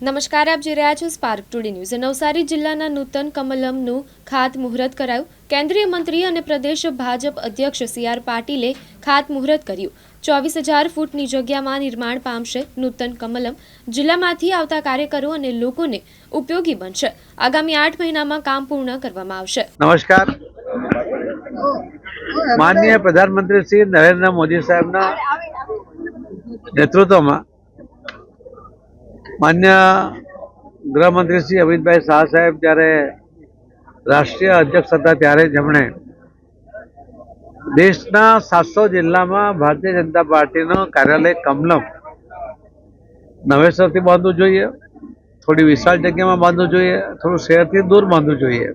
નમસ્કાર, આપ જોઈ રહ્યા છો સ્પાર્ક ટુડે ન્યૂઝ। નવસારી જિલ્લાના નૂતન કમલમનું ખાતમુહૂર્ત કરાયું। કેન્દ્રીય મંત્રી અને પ્રદેશ ભાજપ અધ્યક્ષ સી.આર. પાટીલે ખાતમુહૂર્ત કર્યું। 24,000 ફૂટની જગ્યામાં નિર્માણ પામશે નૂતન કમલમ। જિલ્લામાંથી આવતા કાર્યકરો અને લોકોને ઉપયોગી બનશે। આગામી 8 મહિનામાં કામ પૂર્ણ કરવામાં આવશે। નમસ્કાર। માનનીય પ્રધાનમંત્રી શ્રી નરેન્દ્ર મોદી સાહેબના નેતૃત્વમાં માન્ય ગૃહમંત્રી શ્રી અમિતભાઈ શાહ સાહેબ જ્યારે રાષ્ટ્રીય અધ્યક્ષ હતા ત્યારે જેમણે દેશના 700 જિલ્લામાં ભારતીય જનતા પાર્ટીનું કાર્યાલય કમલમ નવેસરથી બાંધવું જોઈએ, થોડી વિશાળ જગ્યામાં બાંધવું જોઈએ, થોડું શહેરથી દૂર બાંધવું જોઈએ,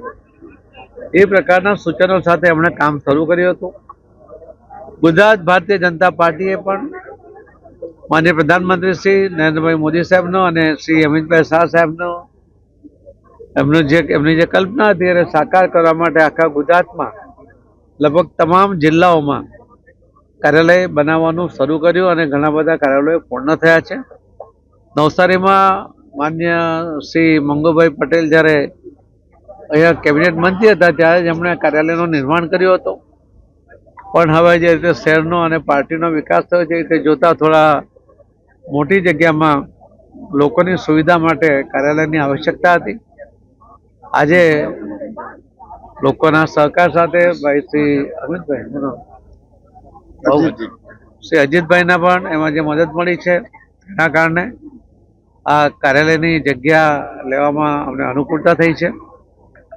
એ પ્રકારના સૂચનો સાથે એમણે કામ શરૂ કર્યું હતું। ગુજરાત ભારતીય જનતા પાર્ટીએ પણ માનનીય પ્રધાનમંત્રી શ્રી નરેન્દ્રભાઈ મોદી સાહેબનો અને શ્રી અમિતભાઈ શાહ સાહેબનો એમની જે કલ્પના હતી એને સાકાર કરવા માટે આખા ગુજરાતમાં લગભગ તમામ જિલ્લાઓમાં કાર્યાલય બનાવવાનું શરૂ કર્યું અને ઘણા બધા કાર્યાલયો પૂર્ણ થયા છે। નવસારીમાં માન્ય શ્રી મંગુભાઈ પટેલ જ્યારે અહીંયા કેબિનેટ મંત્રી હતા ત્યારે જ એમણે કાર્યાલયનું નિર્માણ કર્યું હતું, પણ હવે જે રીતે શહેરનો અને પાર્ટીનો વિકાસ થયો છે તે જોતા થોડા મોટી જગ્યામાં લોકોની સુવિધા માટે કાર્યાલયની આવશ્યકતા હતી। આજે લોકોના સહકાર સાથે ભાઈ શ્રી અજીતભાઈના પણ એમાં જે મદદ મળી છે એના કારણે આ કાર્યાલયની જગ્યા લેવામાં અમને અનુકૂળતા થઈ છે।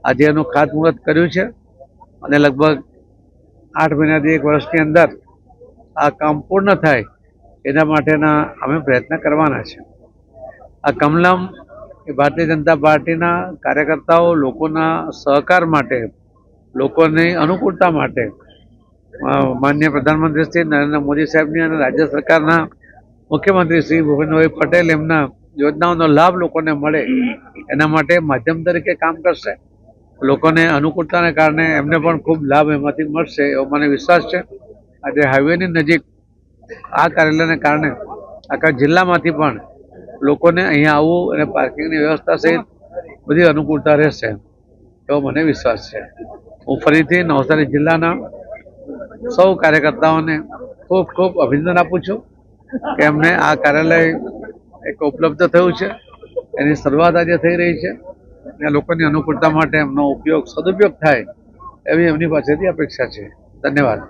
આજે એનું ખાતમુહૂર્ત કર્યું છે અને લગભગ 8 મહિનાથી 1 વર્ષની અંદર આ કામ પૂર્ણ થાય એના માટેના અમે પ્રયત્ન કરવાના છે। આ કમલમ એ ભારતીય જનતા પાર્ટીના કાર્યકર્તાઓ લોકોના સહકાર માટે, લોકોની અનુકૂળતા માટે માનનીય પ્રધાનમંત્રી શ્રી નરેન્દ્ર મોદી સાહેબની અને રાજ્ય સરકારના મુખ્યમંત્રી શ્રી ભૂપેન્દ્રભાઈ પટેલ એમના યોજનાઓનો લાભ લોકોને મળે એના માટે માધ્યમ તરીકે કામ કરશે। લોકોને અનુકૂળતાને કારણે એમને પણ ખૂબ લાભ એમાંથી મળશે એવો મને વિશ્વાસ છે। આજે હાઈવેની નજીક આ કાર્યાલયને કારણે આખા જિલ્લામાંથી પણ લોકોને અહીંયા આવવું અને પાર્કિંગની વ્યવસ્થા સહિત બધી અનુકૂળતા રહેશે એવો મને વિશ્વાસ છે। હું ફરીથી નવસારી જિલ્લાના સૌ કાર્યકર્તાઓને ખૂબ ખૂબ અભિનંદન આપું છું કે એમને આ કાર્યાલય એક ઉપલબ્ધ થયું છે, એની શરૂઆત આજે થઈ રહી છે અને લોકોની અનુકૂળતા માટે એમનો સદુપયોગ થાય એવી એમની પાસેથી અપેક્ષા છે। ધન્યવાદ।